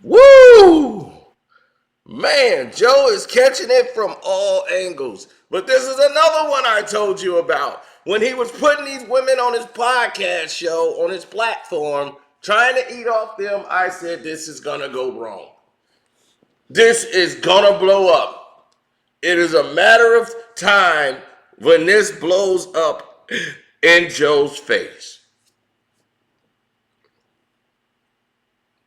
Woo! Man, Joe is catching it from all angles. But this is another one I told you about. When he was putting these women on his podcast show, on his platform, trying to eat off them, I said, this is going to go wrong. This is going to blow up. It is a matter of time when this blows up in Joe's face.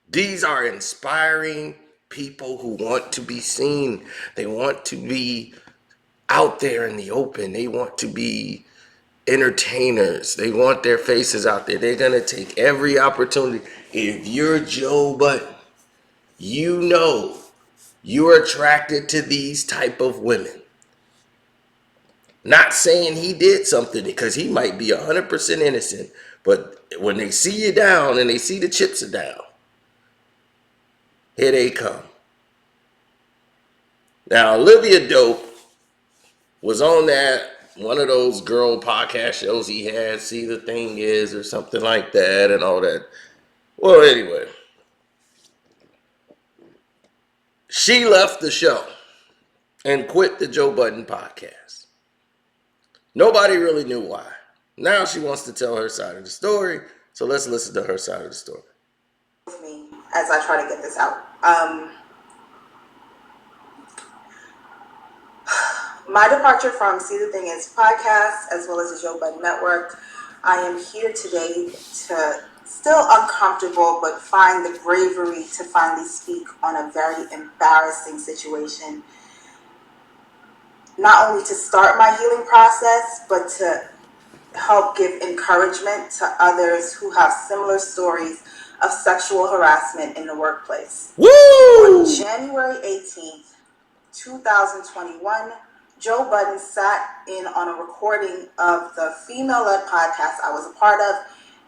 These are inspiring people who want to be seen. They want to be out there in the open. They want to be entertainers. They want their faces out there. They're going to take every opportunity. If you're Joe Budden, you know you're attracted to these type of women. Not saying he did something because he might be 100% innocent, but when they see you down and they see the chips are down, here they come. Now, Olivia Dope was on that one of those girl podcast shows he had, See the Thing Is, or something like that, and all that. Well, anyway, she left the show and quit the Joe Budden podcast. Nobody really knew why. Now she wants to tell her side of the story, so let's listen to her side of the story. Me as I try to get this out. My departure from See the Thing Is podcast, as well as the Joe Budden Network, I am here today to, still uncomfortable, but find the bravery to finally speak on a very embarrassing situation. Not only to start my healing process, but to help give encouragement to others who have similar stories of sexual harassment in the workplace. Woo! On January 18th, 2021, Joe Budden sat in on a recording of the female-led podcast I was a part of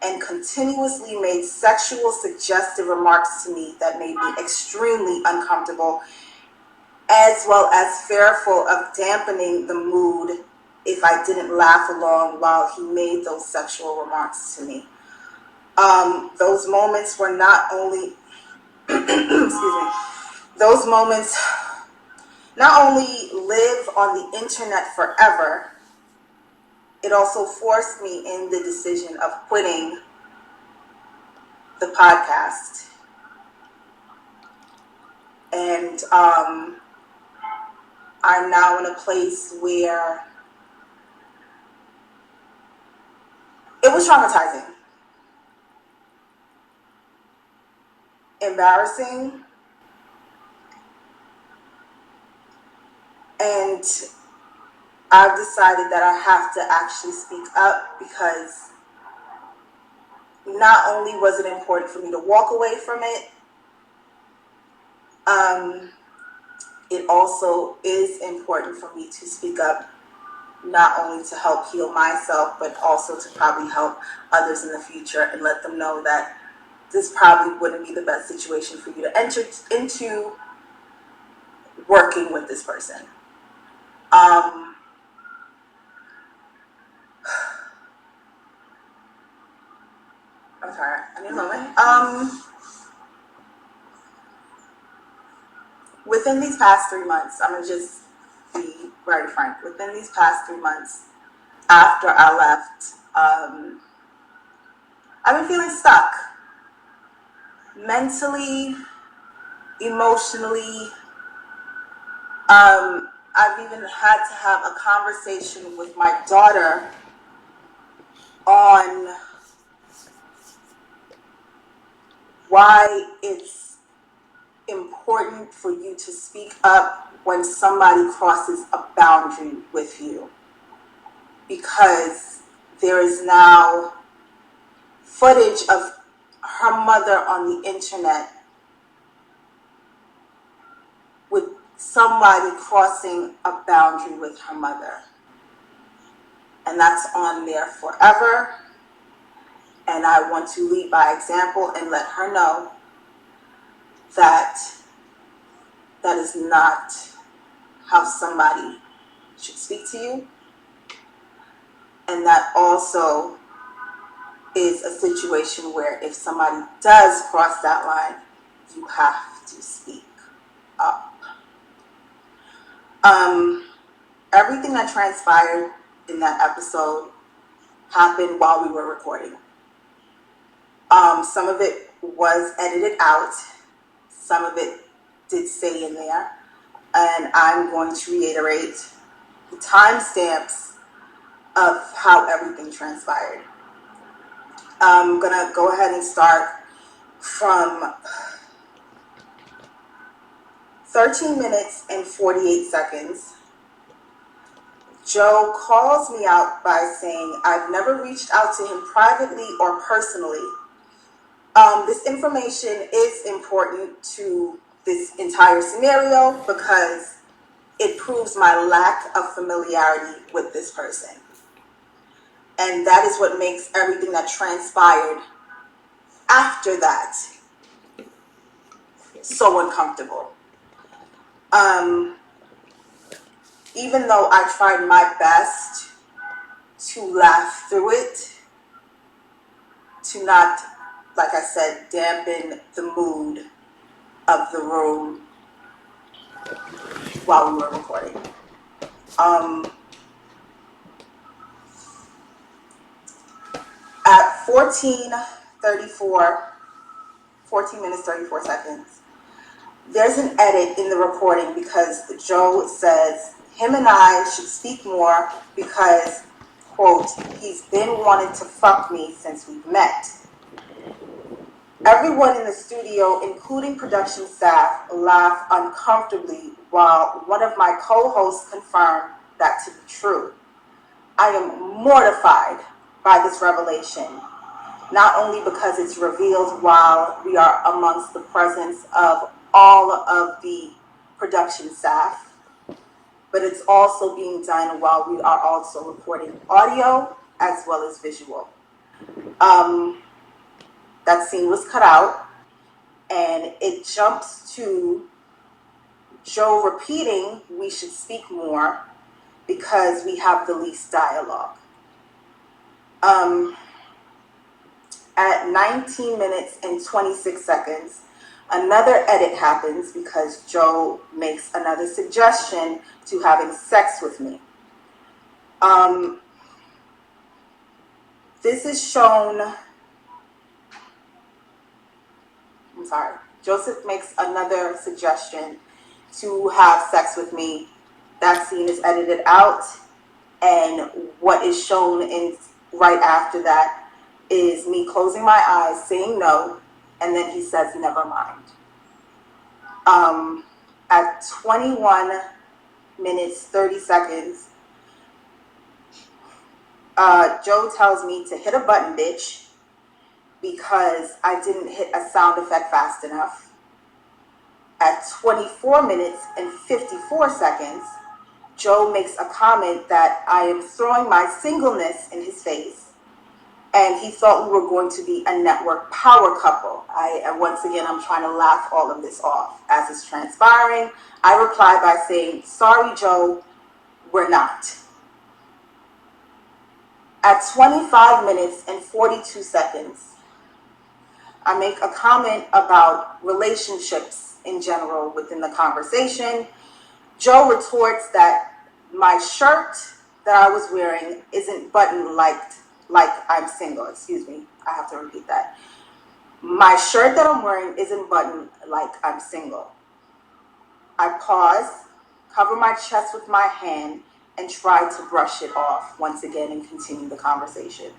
and continuously made sexual suggestive remarks to me that made me extremely uncomfortable, as well as fearful of dampening the mood if I didn't laugh along while he made those sexual remarks to me. Those moments were not only, excuse me, those moments not only live on the internet forever, it also forced me in the decision of quitting the podcast. And I'm now in a place where it was traumatizing, embarrassing, and I've decided that I have to actually speak up, because not only was it important for me to walk away from it, it also is important for me to speak up, not only to help heal myself, but also to probably help others in the future and let them know that this probably wouldn't be the best situation for you to enter into working with this person. I'm sorry, I need a moment. Within these past 3 months, I'm gonna just be very frank. Within these past 3 months, after I left, I've been feeling stuck. Mentally, emotionally. I've even had to have a conversation with my daughter on why it's important for you to speak up when somebody crosses a boundary with you. Because there is now footage of her mother on the internet with somebody crossing a boundary with her mother. And that's on there forever. And I want to lead by example and let her know that that is not how somebody should speak to you. And that also is a situation where if somebody does cross that line, you have to speak up. Everything that transpired in that episode happened while we were recording. Some of it was edited out. Some of it did stay in there. And I'm going to reiterate the timestamps of how everything transpired. I'm going to go ahead and start from 13 minutes and 48 seconds. Joe calls me out by saying, I've never reached out to him privately or personally. This information is important to this entire scenario because it proves my lack of familiarity with this person. And that is what makes everything that transpired after that so uncomfortable. Even though I tried my best to laugh through it, to not, like I said, dampen the mood of the room while we were recording. At 14 minutes 34 seconds, there's an edit in the recording because Joe says him and I should speak more because, quote, he's been wanting to fuck me since we've met. Everyone in the studio, including production staff, laughed uncomfortably while one of my co-hosts confirmed that to be true. I am mortified by this revelation, not only because it's revealed while we are amongst the presence of all of the production staff, but it's also being done while we are also recording audio as well as visual. That scene was cut out, and it jumps to Joe repeating we should speak more because we have the least dialogue. At 19 minutes and 26 seconds, another edit happens because Joe makes another suggestion to having sex with me. This is shown, Joseph makes another suggestion to have sex with me. That scene is edited out, and what is shown in right after that is me closing my eyes, saying no, and then he says, never mind. At 21 minutes, 30 seconds, Joe tells me to hit a button, bitch, because I didn't hit a sound effect fast enough. At 24 minutes and 54 seconds, Joe makes a comment that I am throwing my singleness in his face, and he thought we were going to be a network power couple. Once again, I'm trying to laugh all of this off. As it's transpiring, I reply by saying, sorry, Joe, we're not. At 25 minutes and 42 seconds, I make a comment about relationships in general within the conversation. Joe retorts that my shirt that I was wearing isn't buttoned like I'm single. Excuse me, I have to repeat that. My shirt that I'm wearing isn't buttoned like I'm single. I pause, cover my chest with my hand, and try to brush it off once again and continue the conversation.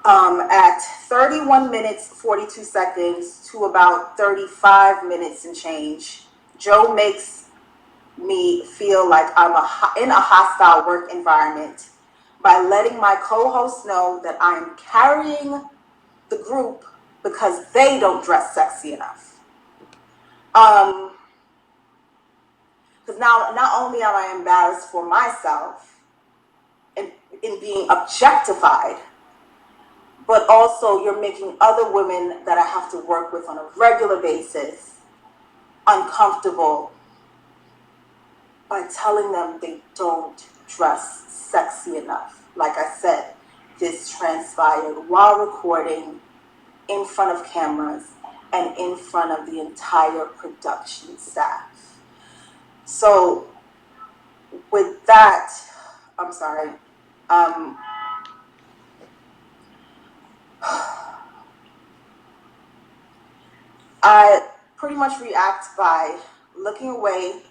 At 31 minutes, 42 seconds to about 35 minutes and change, Joe makes me feel like I'm in a hostile work environment by letting my co-hosts know that I'm carrying the group because they don't dress sexy enough. Because now, not only am I embarrassed for myself in being objectified, but also you're making other women that I have to work with on a regular basis uncomfortable by telling them they don't dress sexy enough. Like I said, this transpired while recording in front of cameras and in front of the entire production staff. So with that, I'm sorry. I pretty much react by looking away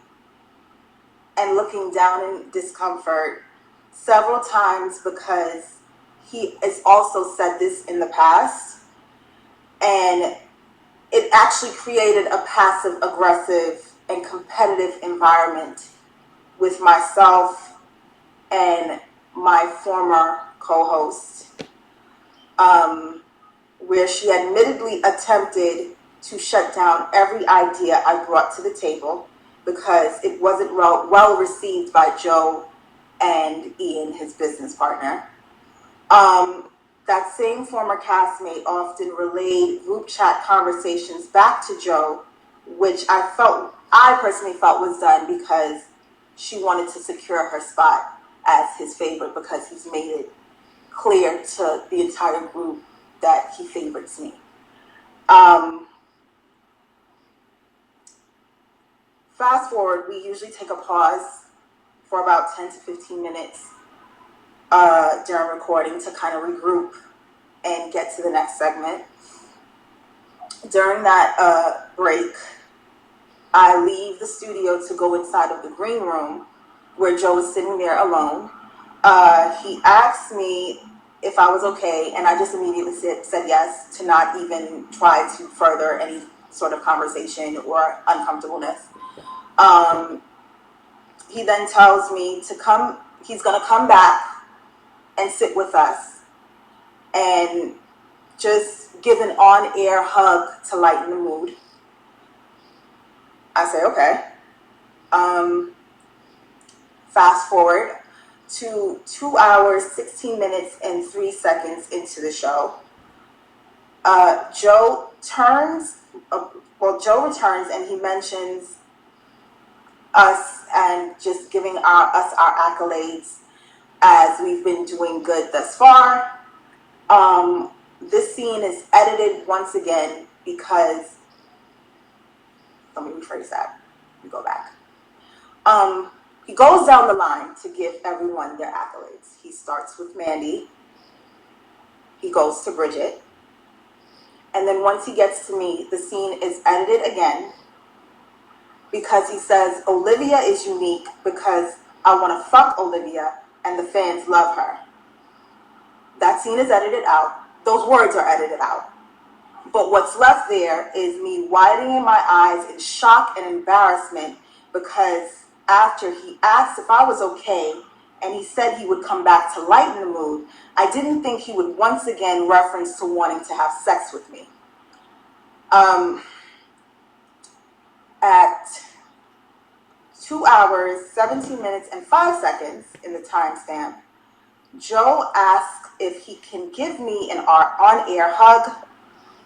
and looking down in discomfort several times, because he has also said this in the past, and it actually created a passive aggressive and competitive environment with myself and my former co-host, where she admittedly attempted to shut down every idea I brought to the table because it wasn't well received by Joe and Ian, his business partner. That same former castmate often relayed group chat conversations back to Joe, which I personally felt was done because she wanted to secure her spot as his favorite, because he's made it clear to the entire group that he favorites me. Fast forward, we usually take a pause for about 10 to 15 minutes during recording to kind of regroup and get to the next segment. During that break, I leave the studio to go inside of the green room where Joe is sitting there alone. He asked me if I was okay, and I just immediately said yes, to not even try to further any sort of conversation or uncomfortableness. He then tells me he's going to come back and sit with us and just give an on-air hug to lighten the mood. I say, okay. Fast forward to 2 hours, 16 minutes, and 3 seconds into the show. Joe returns and he mentions us and just giving us our accolades as we've been doing good thus far. This scene is edited once again because, let me rephrase that, we go back. He goes down the line to give everyone their accolades. He starts with Mandy, he goes to Bridget, and then once he gets to me, the scene is edited again because he says Olivia is unique because I want to fuck Olivia and the fans love her. That scene is edited out. Those words are edited out. But what's left there is me widening my eyes in shock and embarrassment, because after he asked if I was okay and he said he would come back to lighten the mood, I didn't think he would once again reference to wanting to have sex with me. At 2 hours, 17 minutes, and 5 seconds in the timestamp, Joe asks if he can give me an on-air hug.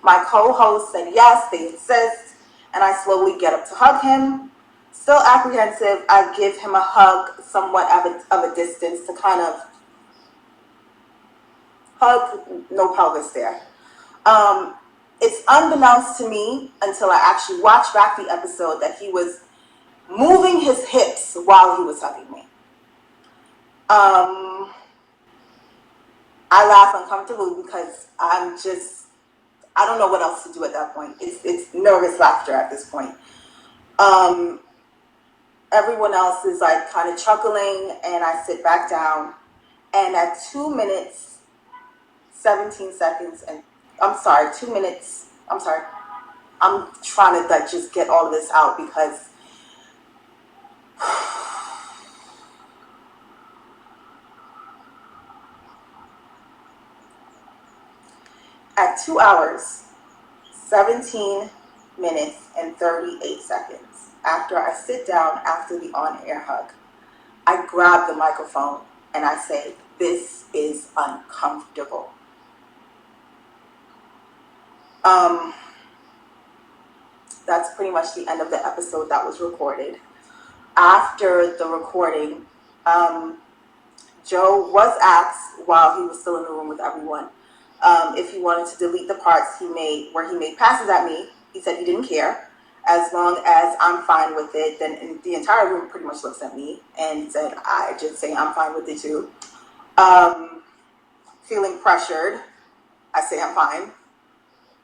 My co-host said yes, they insist, and I slowly get up to hug him. Still apprehensive, I give him a hug somewhat of a distance to kind of hug, no pelvis there. It's unbeknownst to me until I actually watched back the episode that he was moving his hips while he was hugging me. I laugh uncomfortably because I don't know what else to do at that point. It's nervous laughter at this point. Everyone else is like kind of chuckling, and I sit back down, and at 2 minutes, 17 seconds, and I'm trying to like just get all of this out because at 2 hours, 17 minutes, and 38 seconds, after I sit down after the on-air hug, I grab the microphone and I say, "This is uncomfortable." That's pretty much the end of the episode that was recorded. After the recording, Joe was asked, while he was still in the room with everyone, if he wanted to delete the parts where he made passes at me, He said he didn't care. As long as I'm fine with it, then the entire room pretty much looks at me and said, I just say I'm fine with it too. Feeling pressured, I say I'm fine.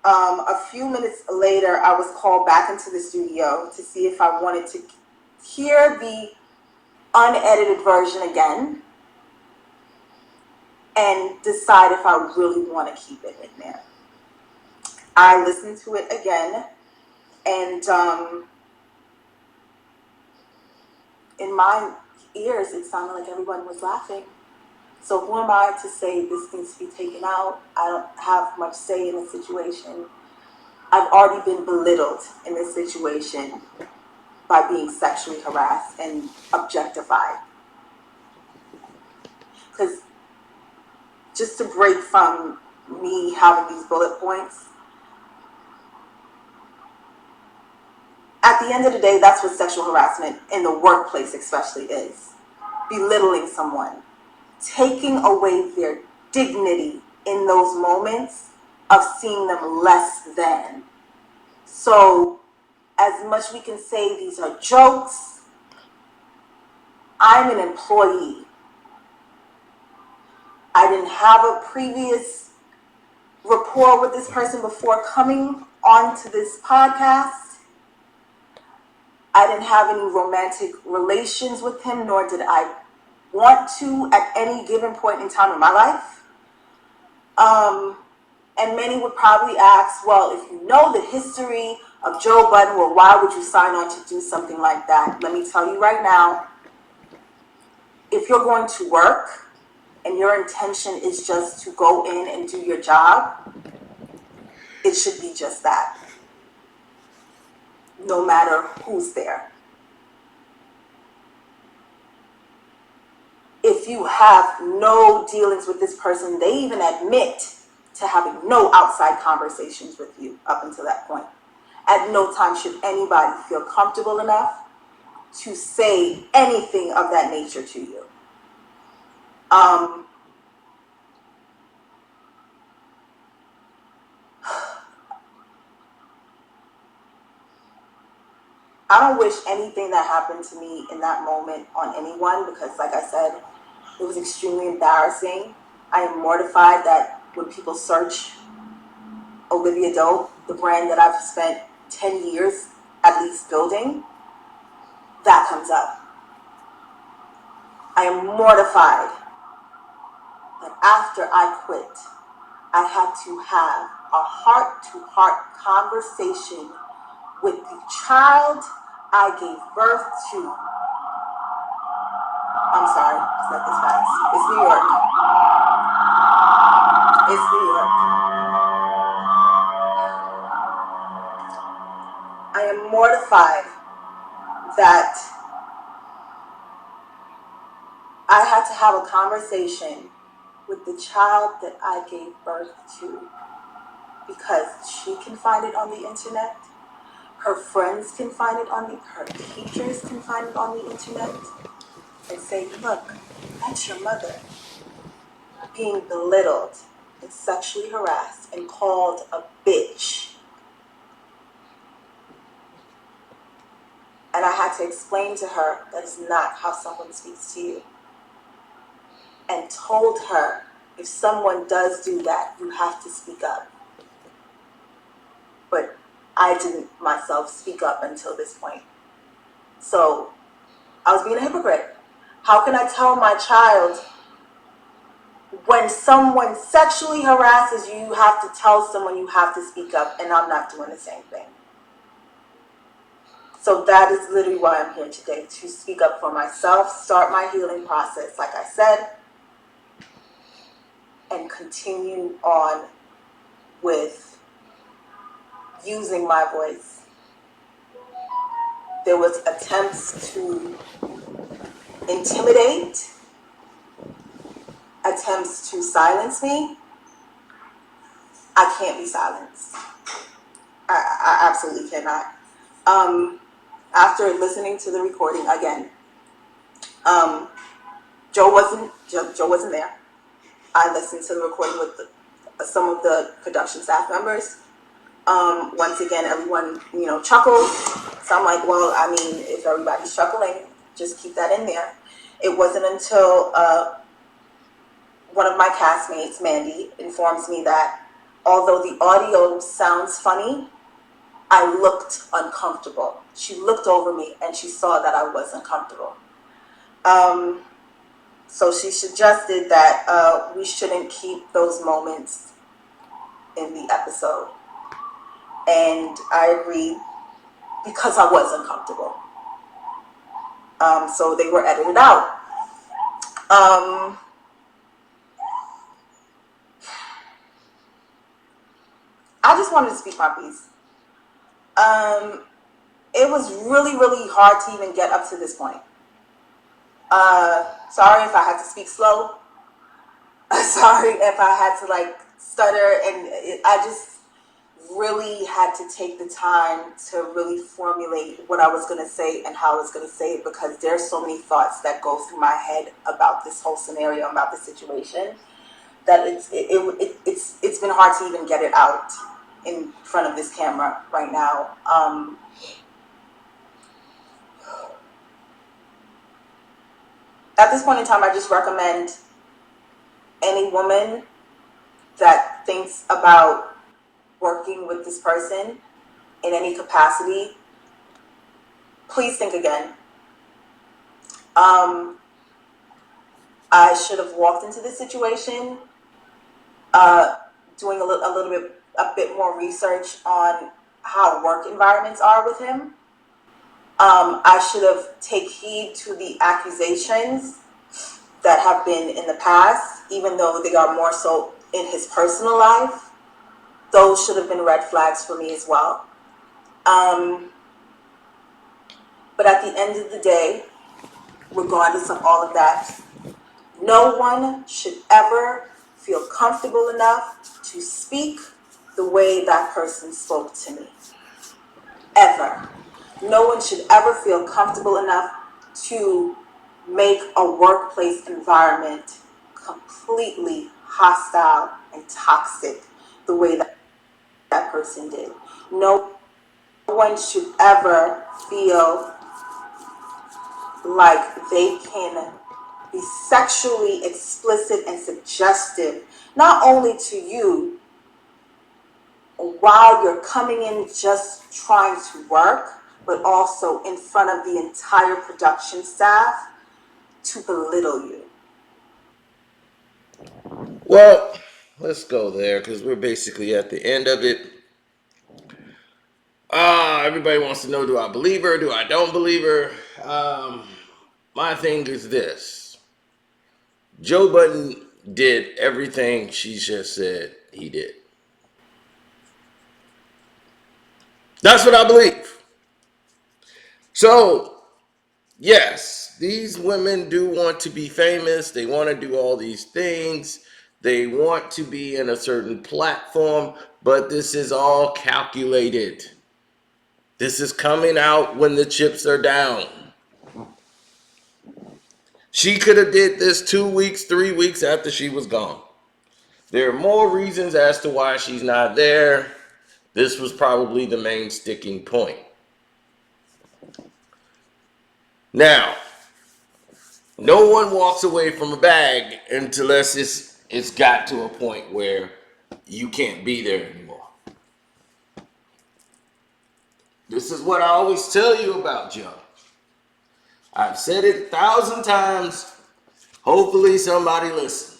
A few minutes later, I was called back into the studio to see if I wanted to hear the unedited version again and decide if I really want to keep it in there. I listened to it again, and in my ears, it sounded like everyone was laughing. So who am I to say this needs to be taken out? I don't have much say in the situation. I've already been belittled in this situation by being sexually harassed and objectified. Because just to break from me having these bullet points, at the end of the day, that's what sexual harassment in the workplace especially is. Belittling someone, taking away their dignity in those moments of seeing them less than. So as much we can say these are jokes, I'm an employee. I didn't have a previous rapport with this person before coming onto this podcast. I didn't have any romantic relations with him, nor did I want to at any given point in time in my life. And many would probably ask, well, if you know the history of Joe Budden, well, why would you sign on to do something like that? Let me tell you right now, if you're going to work and your intention is just to go in and do your job, it should be just that, no matter who's there. If you have no dealings with this person, they even admit to having no outside conversations with you up until that point. At no time should anybody feel comfortable enough to say anything of that nature to you. I don't wish anything that happened to me in that moment on anyone because, like I said, it was extremely embarrassing. I am mortified that when people search Olivia Dope, the brand that I've spent 10 years at least building, that comes up. I am mortified that after I quit, I had to have a heart-to-heart conversation with the child I gave birth to. I'm sorry, it's not this fast. It's New York. It's New York. I am mortified that I had to have a conversation with the child that I gave birth to because she can find it on the internet. Her friends can find it on her teachers can find it on the internet and say, look, that's your mother being belittled and sexually harassed and called a bitch. And I had to explain to her that is not how someone speaks to you. And told her, if someone does do that, you have to speak up. But I didn't myself speak up until this point. So I was being a hypocrite. How can I tell my child when someone sexually harasses you, you have to tell someone you have to speak up, and I'm not doing the same thing? So that is literally why I'm here today, to speak up for myself, start my healing process, like I said, and continue on with using my voice. There was attempts to intimidate, attempts to silence me. I can't be silenced. I absolutely cannot. After listening to the recording again, Joe wasn't there. I listened to the recording with some of the production staff members. Once again, everyone, chuckled. So I'm like, well, I mean, if everybody's chuckling, just keep that in there. It wasn't until one of my castmates, Mandy, informs me that although the audio sounds funny, I looked uncomfortable. She looked over me and she saw that I was uncomfortable. So she suggested that we shouldn't keep those moments in the episode. And I agreed because I was uncomfortable. So they were edited out. I just wanted to speak my piece. It was really, really hard to even get up to this point. Sorry if I had to speak slow. Sorry if I had to stutter, and I just really had to take the time to really formulate what I was going to say and how I was going to say it, because there's so many thoughts that go through my head about this whole scenario, about the situation, that it's been hard to even get it out in front of this camera right now. At this point in time, I just recommend any woman that thinks about working with this person in any capacity, please think again. I should have walked into this situation doing a bit more research on how work environments are with him. I should have taken heed to the accusations that have been in the past, even though they are more so in his personal life. Those should have been red flags for me as well. But at the end of the day, regardless of all of that, no one should ever feel comfortable enough to speak the way that person spoke to me. Ever. No one should ever feel comfortable enough to make a workplace environment completely hostile and toxic the way that person did. No one should ever feel like they can be sexually explicit and suggestive, not only to you while you're coming in just trying to work, but also in front of the entire production staff to belittle you. Well, let's go there because we're basically at the end of it. Everybody wants to know, do I believe her? Do I don't believe her? My thing is this. Joe Budden did everything she just said he did. That's what I believe. So, yes, these women do want to be famous. They want to do all these things. They want to be in a certain platform, but this is all calculated. This is coming out when the chips are down. She could have did this 2 weeks, 3 weeks after she was gone. There are more reasons as to why she's not there. This was probably the main sticking point. Now, no one walks away from a bag unless it's got to a point where you can't be there anymore. This is what I always tell you about Joe. I've said it 1,000 times. Hopefully somebody listens.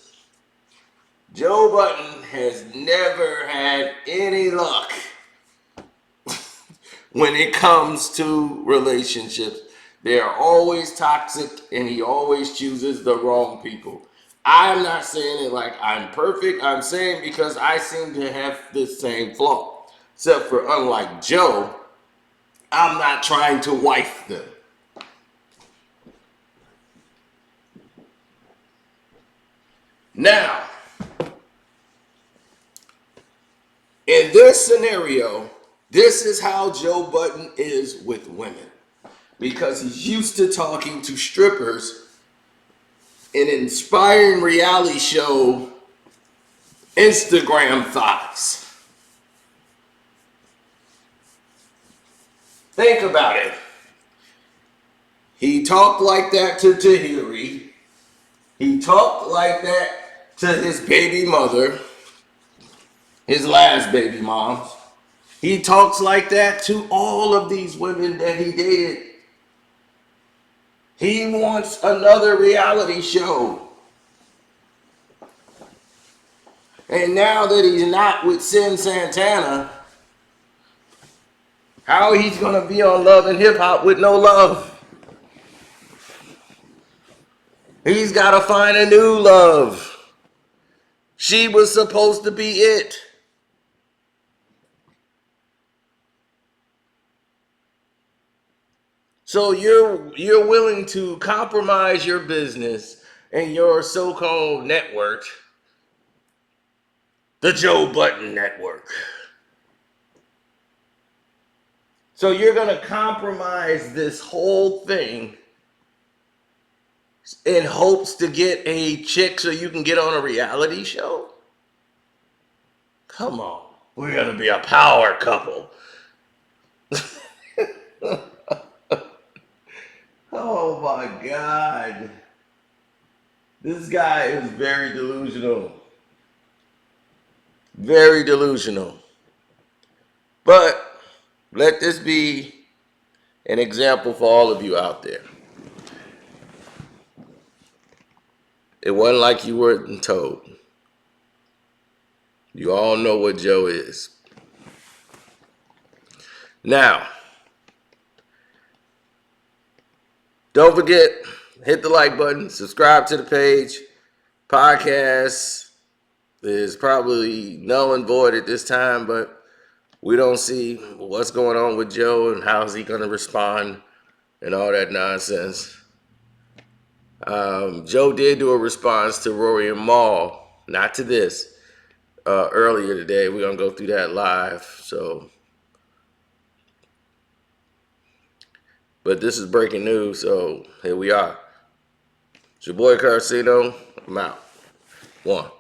Joe Budden has never had any luck when it comes to relationships. They are always toxic and he always chooses the wrong people. I'm not saying it like I'm perfect. I'm saying because I seem to have this same flaw. Except for unlike Joe, I'm not trying to wife them. Now, in this scenario, this is how Joe Budden is with women. Because he's used to talking to strippers in inspiring reality show Instagram thoughts. Think about it. He talked like that to Tahiri. He talked like that to his baby mother, his last baby moms. He talks like that to all of these women that he dated. He wants another reality show. And now that he's not with Sin Santana, how he's gonna be on Love and Hip Hop with no love? He's gotta find a new love. She was supposed to be it. So you're willing to compromise your business and your so-called network, the Joe Budden Network. So you're gonna compromise this whole thing in hopes to get a chick so you can get on a reality show? Come on, we're gonna be a power couple. Oh my God. This guy is very delusional. Very delusional. But let this be an example for all of you out there. It wasn't like you weren't told. You all know what Joe is. Now, don't forget, hit the like button, subscribe to the page. Podcast is probably null and void at this time, but we don't see what's going on with Joe and how is he going to respond and all that nonsense. Joe did do a response to Rory and Mal, not to this, earlier today. We're going to go through that live. But this is breaking news, so here we are. It's your boy Carcino. I'm out. One.